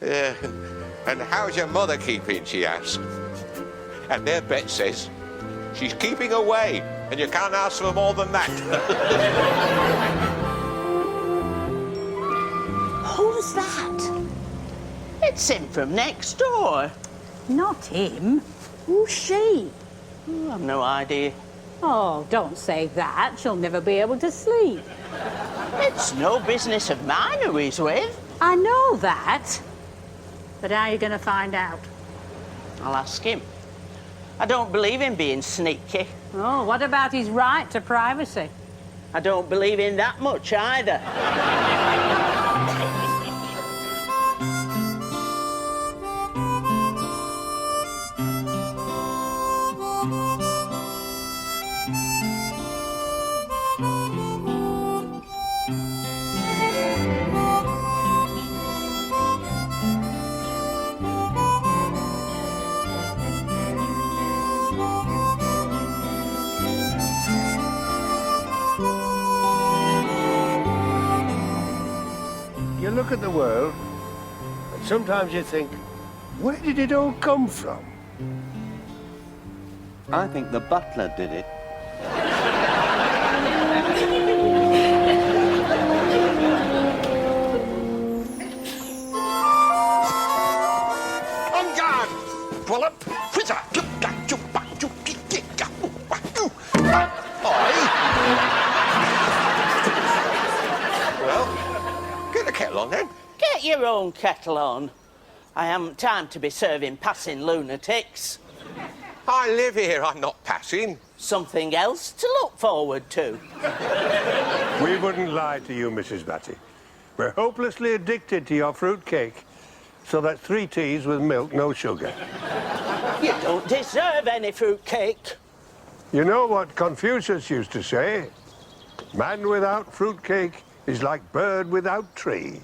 And how's your mother keeping, she asks. And their Bet says, she's keeping away, and you can't ask for more than that. Who's that? It's him from next door. Not him. Who's she? Oh, I've no idea. Oh, don't say that. She'll never be able to sleep. It's no business of mine who he's with. I know that. But how are you going to find out? I'll ask him. I don't believe in being sneaky. Oh, what about his right to privacy? I don't believe in that much either. You look at the world, and sometimes you think, where did it all come from? I think the butler did it. On guard! Pull up! Well, get the kettle on then. Get your own kettle on. I haven't time to be serving passing lunatics. I live here, I'm not passing. Something else to look forward to. We wouldn't lie to you, Mrs. Batty. We're hopelessly addicted to your fruit cake. So that's 3 teas with milk, no sugar. You don't deserve any fruit cake. You know what Confucius used to say? Man without fruit cake is like bird without tree.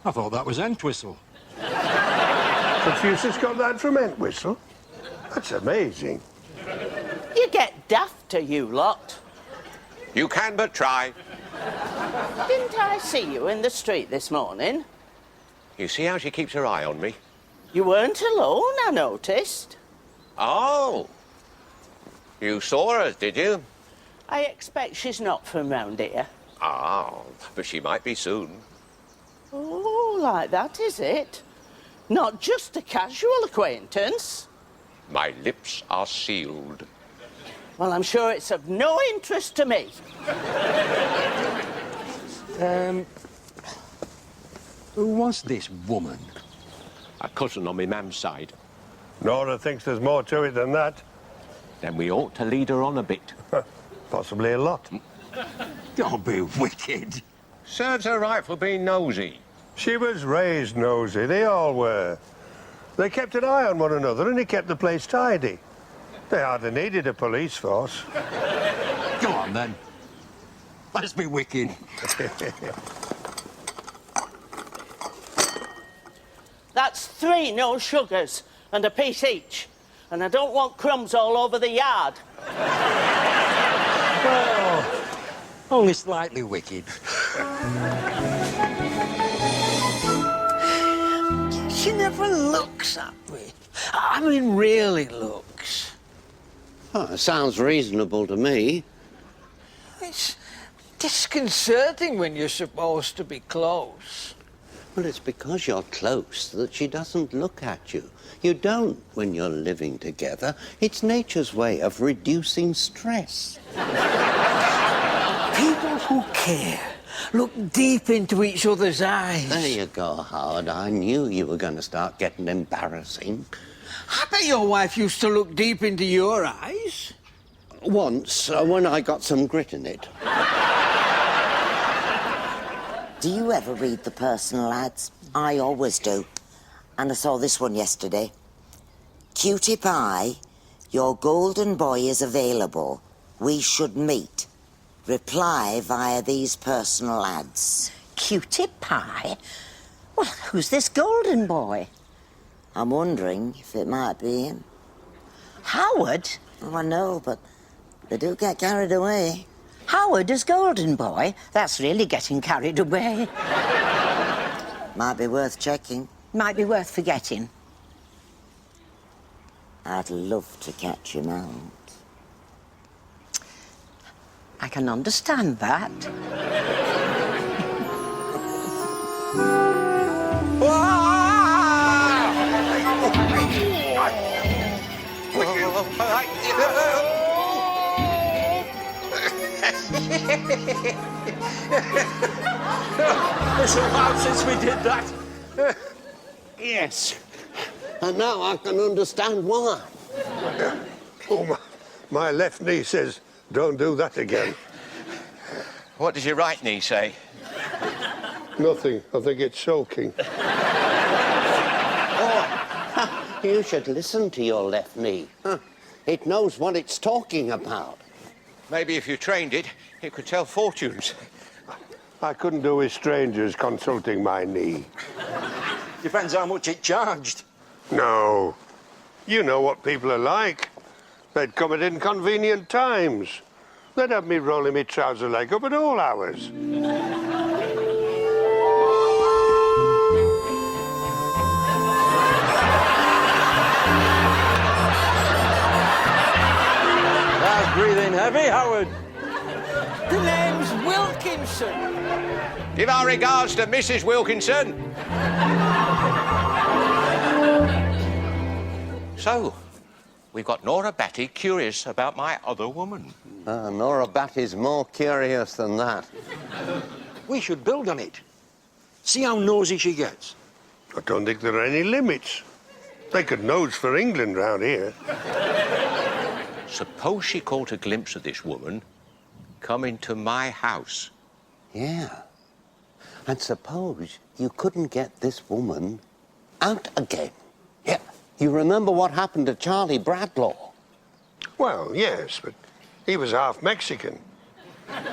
I thought that was Entwistle. Confucius got that from Entwistle? That's amazing. You get dafter, you lot. You can but try. Didn't I see you in the street this morning? You see how she keeps her eye on me? You weren't alone, I noticed. Oh. You saw her, did you? I expect she's not from round here. Oh, but she might be soon. Oh, like that, is it? Not just a casual acquaintance. My lips are sealed. Well, I'm sure it's of no interest to me. Who was this woman? A cousin on my mum's side. Nora thinks there's more to it than that. Then we ought to lead her on a bit. Possibly a lot. Don't be wicked. Serves her right for being nosy. She was raised nosy, they all were. They kept an eye on one another and it kept the place tidy. They hardly needed a police force. Go on, then. Let's be wicked. That's 3 no sugars and a piece each. And I don't want crumbs all over the yard. Oh, only slightly wicked. She never looks at me. I mean, really looks. Oh, it sounds reasonable to me. It's disconcerting when you're supposed to be close. Well, it's because you're close that she doesn't look at you. You don't when you're living together. It's nature's way of reducing stress. People who care look deep into each other's eyes. There you go, Howard. I knew you were going to start getting embarrassing. I bet your wife used to look deep into your eyes. Once, when I got some grit in it. Do you ever read the personal ads? I always do. And I saw this one yesterday. Cutie Pie, your golden boy is available. We should meet. Reply via these personal ads. Cutie Pie? Well, who's this golden boy? I'm wondering if it might be him. Howard? Oh, I know, but they do get carried away. Howard as golden boy? That's really getting carried away. Might be worth checking. Might be worth forgetting. I'd love to catch him out. I can understand that. It's a while since we did that. Yes. And now I can understand why. Oh, my left knee says, don't do that again. What does your right knee say? Nothing. I think it's soaking. You should listen to your left knee. It knows what it's talking about. Maybe if you trained it, it could tell fortunes. I couldn't do with strangers consulting my knee. Depends how much it charged. No. You know what people are like. They'd come at inconvenient times. They'd have me rolling my trouser leg up at all hours. That's breathing heavy, Howard. The name's Wilkinson. Give our regards to Mrs. Wilkinson. So, we've got Nora Batty curious about my other woman. Nora Batty's more curious than that. We should build on it. See how nosy she gets. I don't think there are any limits. They could nose for England round here. Suppose she caught a glimpse of this woman come into my house. Yeah. And suppose you couldn't get this woman out again. Yeah. You remember what happened to Charlie Bradlaugh? Well, yes, but he was half Mexican.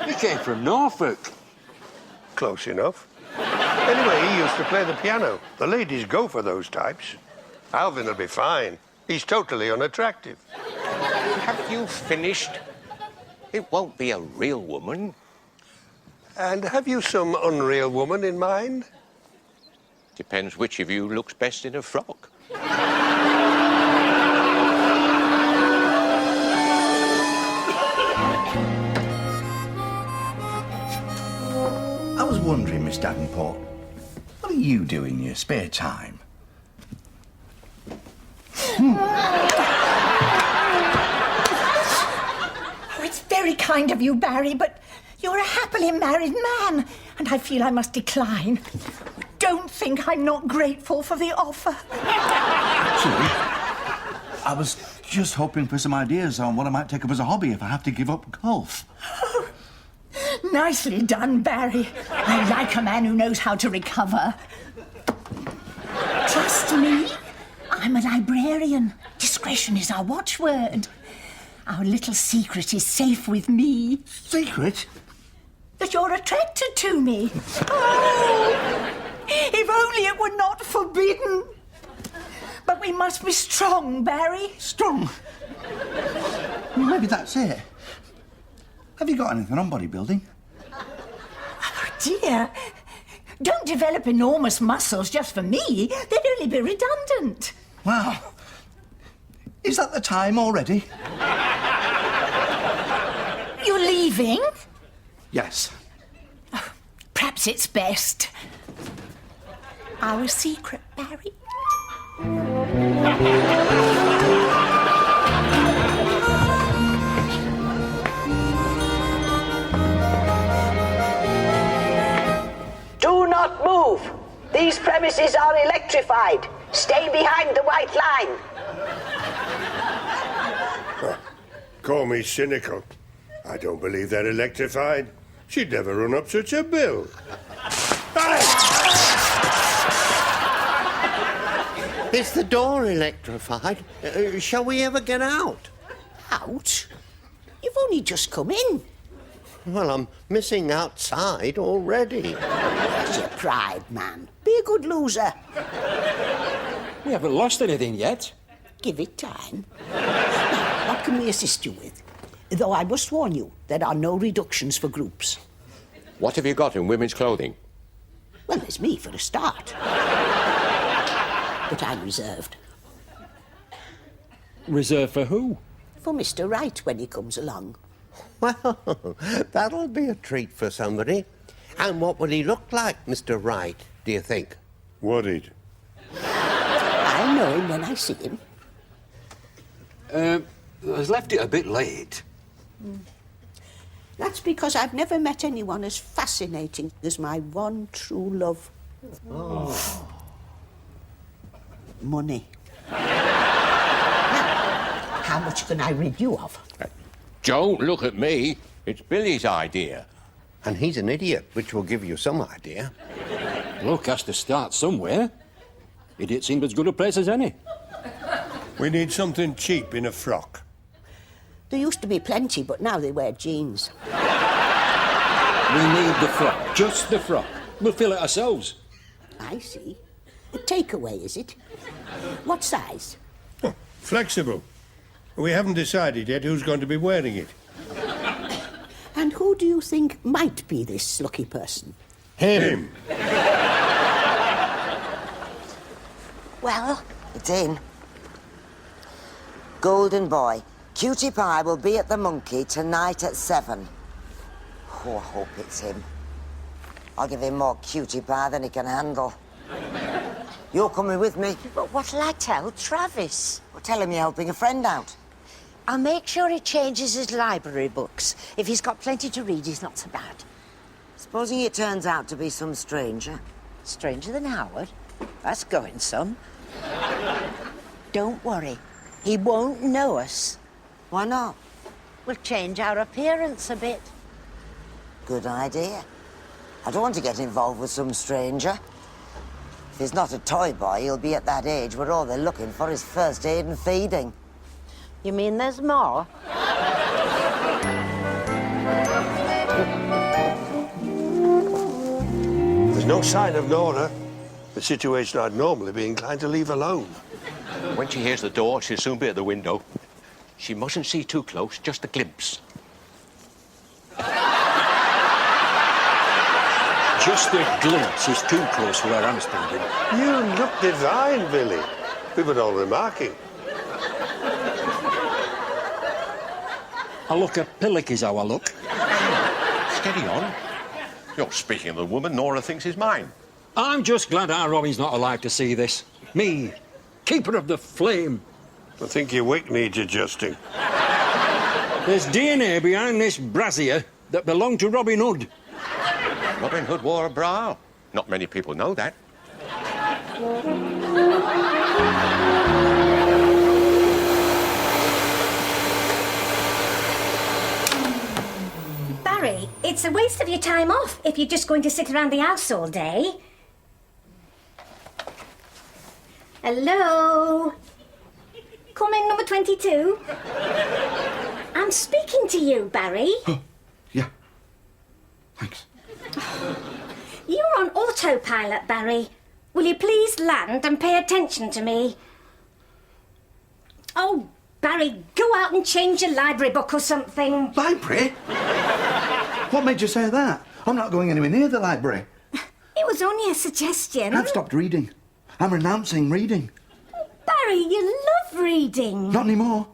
He came from Norfolk. Close enough. Anyway, he used to play the piano. The ladies go for those types. Alvin will be fine. He's totally unattractive. Have you finished? It won't be a real woman. And have you some unreal woman in mind? Depends which of you looks best in a frock. I was wondering, Miss Davenport, what do you do in your spare time? Oh, it's very kind of you, Barry, but you're a happily married man, and I feel I must decline. Don't think I'm not grateful for the offer. Actually, I was just hoping for some ideas on what I might take up as a hobby if I have to give up golf. Oh, nicely done, Barry. I like a man who knows how to recover. Trust me, I'm a librarian. Discretion is our watchword. Our little secret is safe with me. Secret? That you're attracted to me. Oh, if only it were not forbidden. But we must be strong, Barry. Strong? Well, maybe that's it. Have you got anything on bodybuilding? Oh, dear. Don't develop enormous muscles just for me. They'd only be redundant. Wow. Is that the time already? You're leaving? Yes. Oh, perhaps it's best. Our secret, Barry. Do not move. These premises are electrified. Stay behind the white line. Call me cynical. I don't believe they're electrified. She'd never run up such a bill. Is the door electrified? Shall we ever get out? Out? You've only just come in. Well, I'm missing outside already. That's your pride, man. Be a good loser. We haven't lost anything yet. Give it time. Now, what can we assist you with? Though I must warn you, there are no reductions for groups. What have you got in women's clothing? Well, there's me for a start. But I'm reserved. Reserved for who? For Mr. Wright when he comes along. Well, that'll be a treat for somebody. And what would he look like, Mr. Wright, do you think? Would it? I'll know him when I see him. Has left it a bit late. That's because I've never met anyone as fascinating as my one true love. Oh. Money. Now, how much can I rid you of? Don't look at me. It's Billy's idea. And he's an idiot, which will give you some idea. Look, has to start somewhere. Idiot seemed as good a place as any. We need something cheap in a frock. There used to be plenty, but now they wear jeans. We need the frock, just the frock. We'll fill it ourselves. I see. A takeaway, is it? What size? Oh, flexible. We haven't decided yet who's going to be wearing it. And who do you think might be this lucky person? Him. Well, it's in. Golden Boy, Cutie Pie will be at the Monkey tonight at 7. Oh, I hope it's him. I'll give him more Cutie Pie than he can handle. You're coming with me. But what'll I tell Travis? Well, tell him you're helping a friend out. I'll make sure he changes his library books. If he's got plenty to read, he's not so bad. Supposing it turns out to be some stranger. Stranger than Howard? That's going some. Don't worry. He won't know us. Why not? We'll change our appearance a bit. Good idea. I don't want to get involved with some stranger. If he's not a toy boy, he'll be at that age where all they're looking for is first aid and feeding. You mean there's more? There's no sign of Nora. The situation I'd normally be inclined to leave alone. When she hears the door, she'll soon be at the window. She mustn't see too close, just a glimpse. Just a glimpse is too close for where I'm standing. You look divine, Billy. We were all remarking. I look a pillock is how I look. Steady on. You're speaking of the woman Nora thinks is mine. I'm just glad our Robin's not alive to see this. Me, keeper of the flame. I think your wick needs adjusting. There's DNA behind this brassiere that belonged to Robin Hood. Robin Hood wore a bra. Not many people know that. Barry, it's a waste of your time off if you're just going to sit around the house all day. Hello? Come in, number 22. I'm speaking to you, Barry. Oh, yeah. Thanks. You're on autopilot, Barry. Will you please land and pay attention to me? Oh, Barry, go out and change your library book or something. Library? What made you say that? I'm not going anywhere near the library. It was only a suggestion. I've stopped reading. I'm renouncing reading. Barry, you love reading. Not anymore.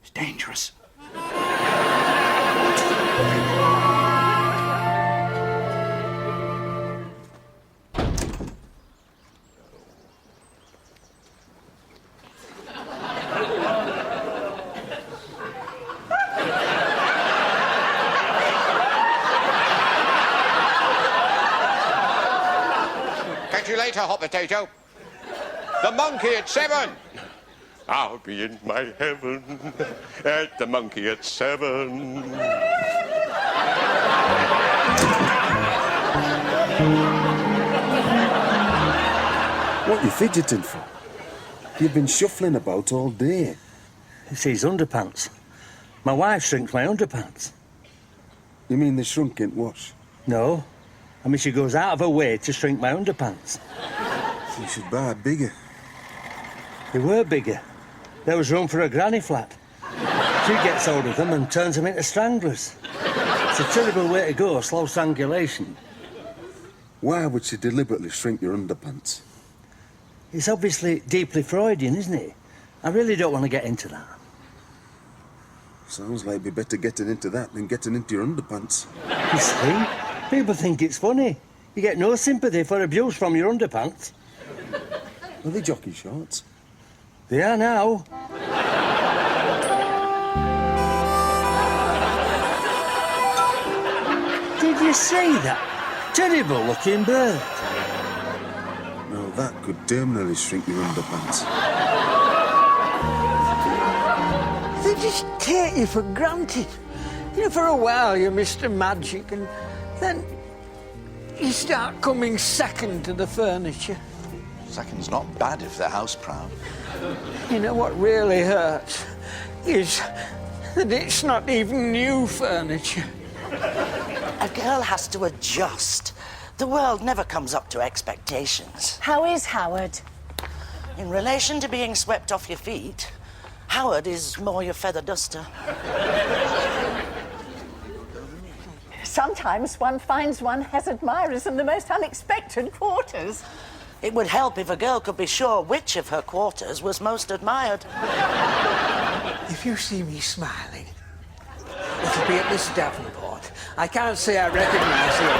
It's dangerous. Catch you later, hot potato. The Monkey at 7. I'll be in my heaven at the Monkey at 7. What you fidgeting for? You've been shuffling about all day. It's his underpants. My wife shrinks my underpants. You mean the shrunk in wash? No. I mean, she goes out of her way to shrink my underpants. You should buy bigger. They were bigger. There was room for a granny flat. She gets hold of them and turns them into stranglers. It's a terrible way to go, slow strangulation. Why would she deliberately shrink your underpants? It's obviously deeply Freudian, isn't it? I really don't want to get into that. Sounds like it'd be better getting into that than getting into your underpants. You see? People think it's funny. You get no sympathy for abuse from your underpants. Are they jockey shorts? They are now. Did you see that? Terrible looking bird. Now that could terminally shrink your underpants. They just take you for granted. You know, for a while you're Mr. Magic, and then you start coming second to the furniture. Second's not bad if they're house proud. You know what really hurts is that it's not even new furniture. A girl has to adjust. The world never comes up to expectations. How is Howard? In relation to being swept off your feet, Howard is more your feather duster. Sometimes one finds one has admirers in the most unexpected quarters. It would help if a girl could be sure which of her quarters was most admired. If you see me smiling, it'll be at Miss Davenport. I can't say I recognise you.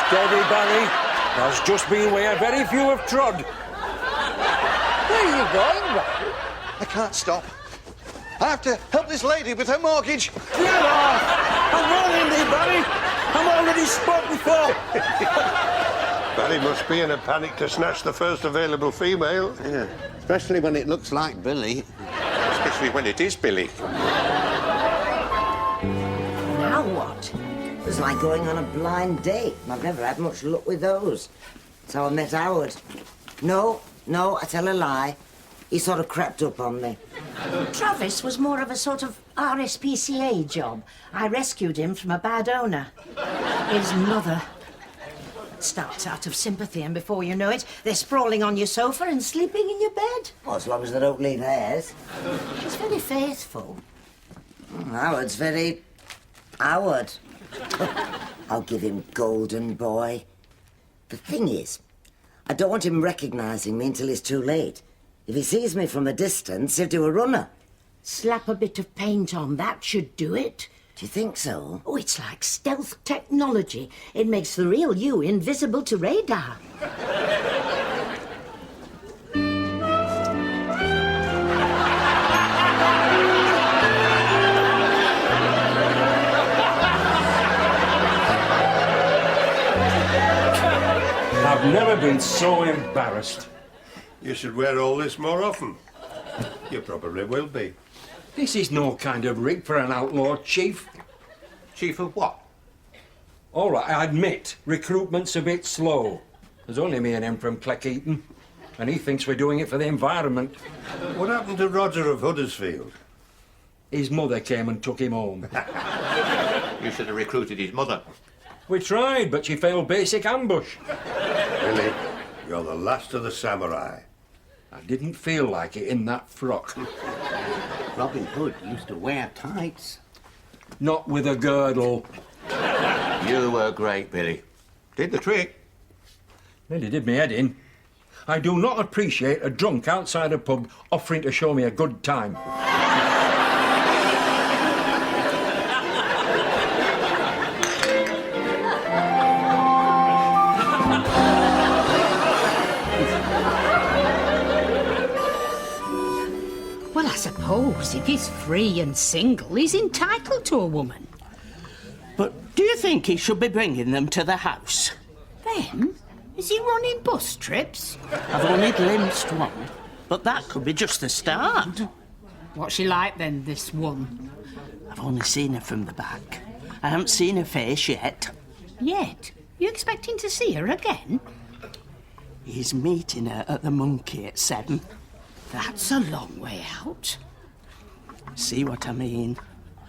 Steady, Barry. There's just been where very few have trod. Where are you going, Barry? I can't stop. I have to help this lady with her mortgage. Get off! I'm warning thee, Barry. I'm already spoken for. Barry must be in a panic to snatch the first available female. Yeah, especially when it looks like Billy. Especially when it is Billy. Now what? It was like going on a blind date. I've never had much luck with those. That's how I met Howard. No, I tell a lie. He sort of crept up on me. Travis was more of a sort of RSPCA job. I rescued him from a bad owner. His mother starts out of sympathy, and before you know it, they're sprawling on your sofa and sleeping in your bed. Well, as long as they don't leave theirs. She's very faithful. Howard's very... Howard. I'll give him golden boy. The thing is, I don't want him recognising me until it's too late. If he sees me from a distance, he'll do a runner. Slap a bit of paint on, that should do it. Do you think so? Oh, it's like stealth technology. It makes the real you invisible to radar. I've never been so embarrassed. You should wear all this more often. You probably will be. This is no kind of rig for an outlaw chief. Chief of what? All right, I admit, recruitment's a bit slow. There's only me and him from Cleckheaton, and he thinks we're doing it for the environment. What happened to Roger of Huddersfield? His mother came and took him home. You should have recruited his mother. We tried, but she failed basic ambush. Billy, you're the last of the samurai. I didn't feel like it in that frock. Robin Hood used to wear tights. Not with a girdle. You were great, Billy. Did the trick. Nearly did me head in. I do not appreciate a drunk outside a pub offering to show me a good time. Well, I suppose if he's free and single, he's entitled to a woman. But do you think he should be bringing them to the house? Then, is he running bus trips? I've only glimpsed one, but that could be just the start. What's she like then, this one? I've only seen her from the back. I haven't seen her face yet. Yet? You expecting to see her again? He's meeting her at the Monkey at 7. That's a long way out. See what I mean?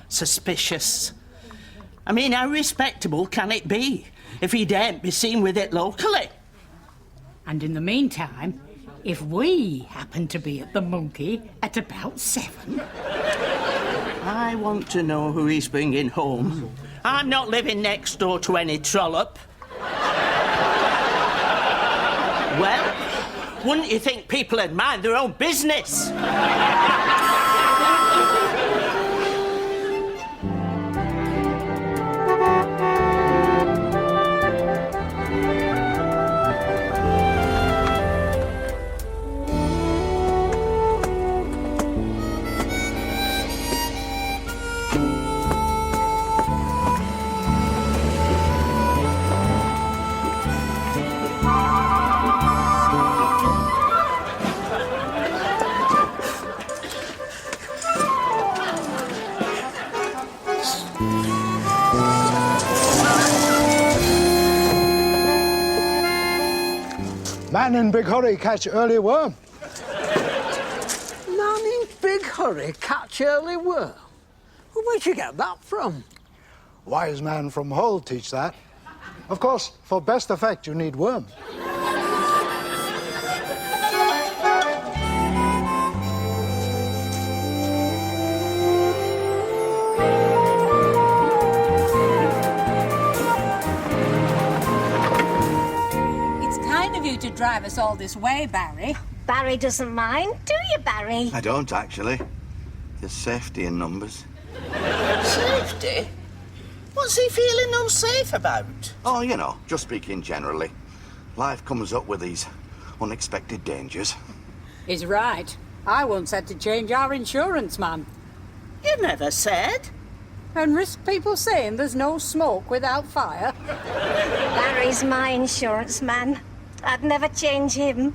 Suspicious. I mean, how respectable can it be if he daren't be seen with it locally? And in the meantime, if we happen to be at the Monkey at about 7... I want to know who he's bringing home I'm not living next door to any trollop. Well, wouldn't you think people would mind their own business? Man in big hurry catch early worm. Man in big hurry catch early worm? Well, where'd you get that from? Wise man from Hull teach that. Of course, for best effect, you need worm. To drive us all this way, Barry. Barry doesn't mind, do you, Barry? I don't, actually. There's safety in numbers. Safety? What's he feeling unsafe about? Oh, you know, just speaking generally. Life comes up with these unexpected dangers. He's right. I once had to change our insurance man. You never said. And risk people saying there's no smoke without fire. Barry's my insurance man. I'd never change him.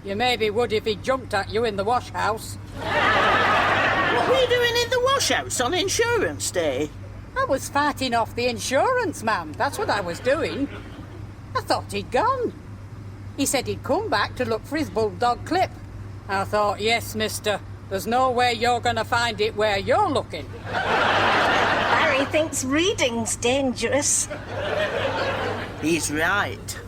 You maybe would if he jumped at you in the wash house. What were you doing in the wash house on insurance day? I was fighting off the insurance man. That's what I was doing. I thought he'd gone. He said he'd come back to look for his bulldog clip. I thought, yes, mister, there's no way you're going to find it where you're looking. Barry thinks reading's dangerous. He's right.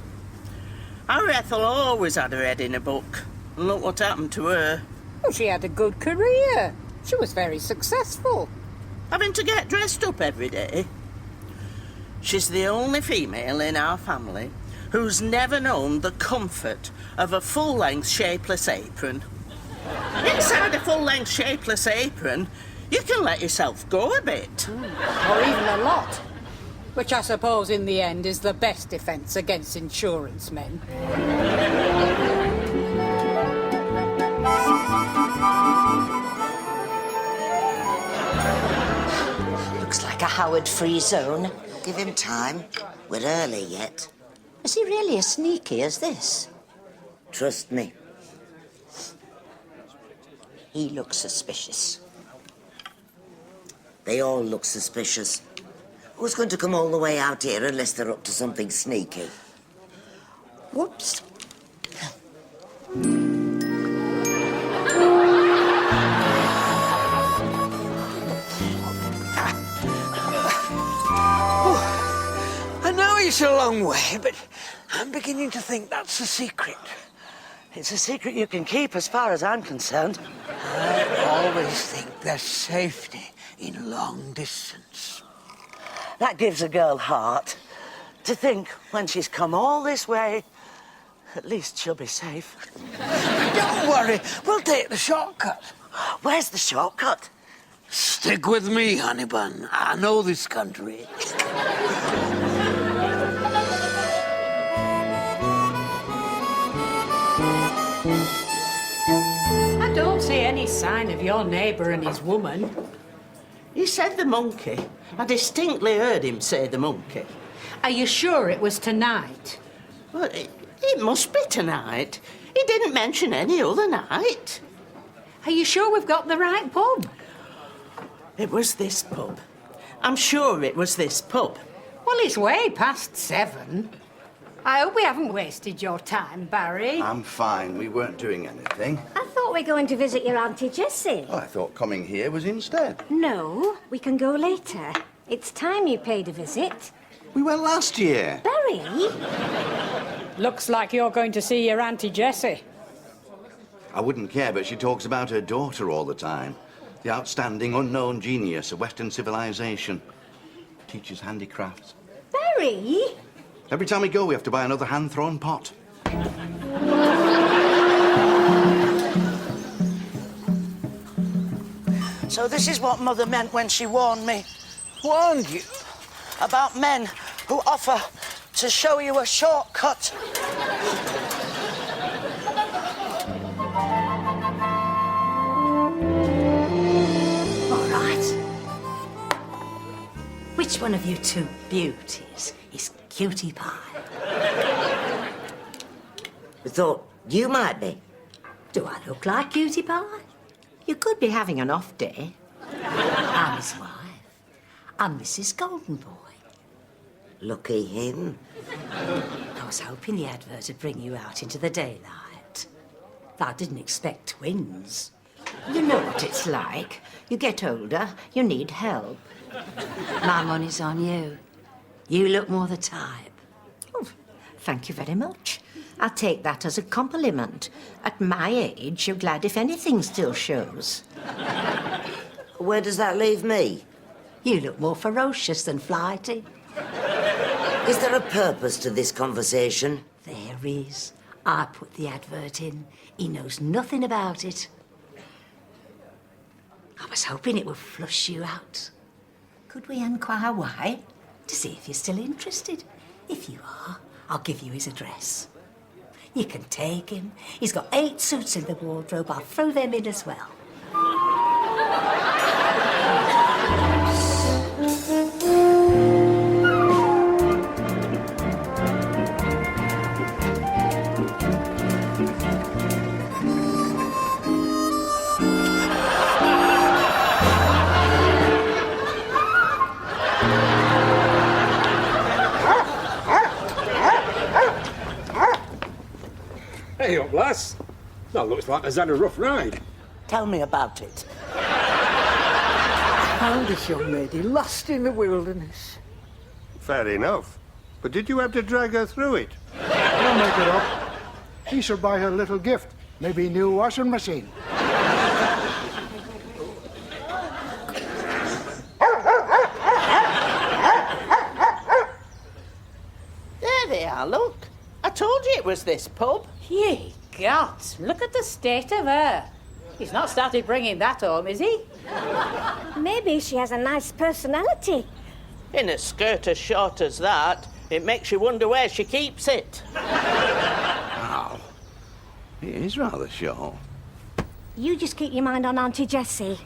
Our Ethel always had her head in a book. And look what happened to her. Well, she had a good career. She was very successful. Having to get dressed up every day. She's the only female in our family who's never known the comfort of a full-length shapeless apron. Inside a full-length shapeless apron, you can let yourself go a bit. Or even a lot. Which I suppose in the end is the best defence against insurance men. Looks like a Howard-free zone. Give him time. We're early yet. Is he really as sneaky as this? Trust me. He looks suspicious. They all look suspicious. Who's going to come all the way out here unless they're up to something sneaky? Whoops. I know it's a long way, but I'm beginning to think that's a secret. It's a secret you can keep as far as I'm concerned. I always think there's safety in long distance. That gives a girl heart. To think when she's come all this way, at least she'll be safe. Don't worry, we'll take the shortcut. Where's the shortcut? Stick with me, honey bun. I know this country. I don't see any sign of your neighbour and his woman. He said the monkey. I distinctly heard him say the monkey. Are you sure it was tonight? Well, it must be tonight. He didn't mention any other night. Are you sure we've got the right pub? It was this pub. I'm sure it was this pub. Well, it's way past 7. I hope we haven't wasted your time, Barry. I'm fine. We weren't doing anything. I thought we were going to visit your Auntie Jessie. Oh, I thought coming here was instead. No, we can go later. It's time you paid a visit. We went last year. Barry? Looks like you're going to see your Auntie Jessie. I wouldn't care, but she talks about her daughter all the time. The outstanding unknown genius of Western civilization. teaches handicrafts. Barry? Every time we go, we have to buy another hand-thrown pot. So this is what Mother meant when she warned me. Warned you? About men who offer to show you a shortcut. All right. Which one of you two beauties is Cutie Pie? I thought you might be. Do I look like Cutie Pie? You could be having an off day. I'm his wife. I'm Mrs. Golden Boy. Lucky him. I was hoping the advert would bring you out into the daylight. But I didn't expect twins. You know what it's like. You get older, you need help. My money's on you. You look more the type. Oh, thank you very much. I'll take that as a compliment. At my age, you're glad if anything still shows. Where does that leave me? You look more ferocious than flighty. Is there a purpose to this conversation? There is. I put the advert in. He knows nothing about it. I was hoping it would flush you out. Could we inquire why? To see if you're still interested. If you are, I'll give you his address. You can take him. He's got 8 suits in the wardrobe. I'll throw them in as well. Hey up, lass. That looks like has had a rough ride. Tell me about it. Found this young lady lost in the wilderness. Fair enough. But did you have to drag her through it? Don't make it up. He should buy her a little gift. Maybe a new washing machine. There they are, look. I told you it was this pub. Ye gods, look at the state of her. He's not started bringing that home, is he? Maybe she has a nice personality. In a skirt as short as that, it makes you wonder where she keeps it. Wow. It is rather short. You just keep your mind on Auntie Jessie.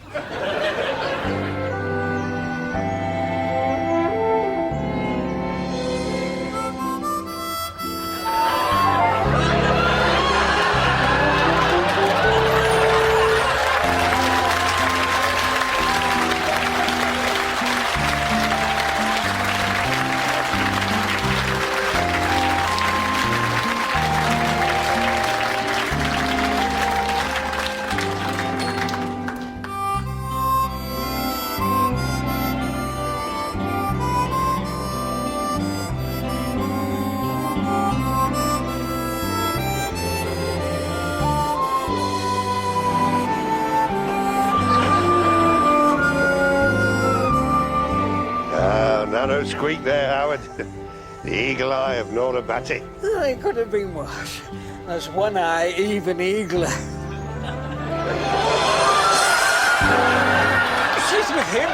No squeak there, Howard. The eagle eye of Nora Batty. Oh, it could have been worse. That's one eye even eagler. She's with him.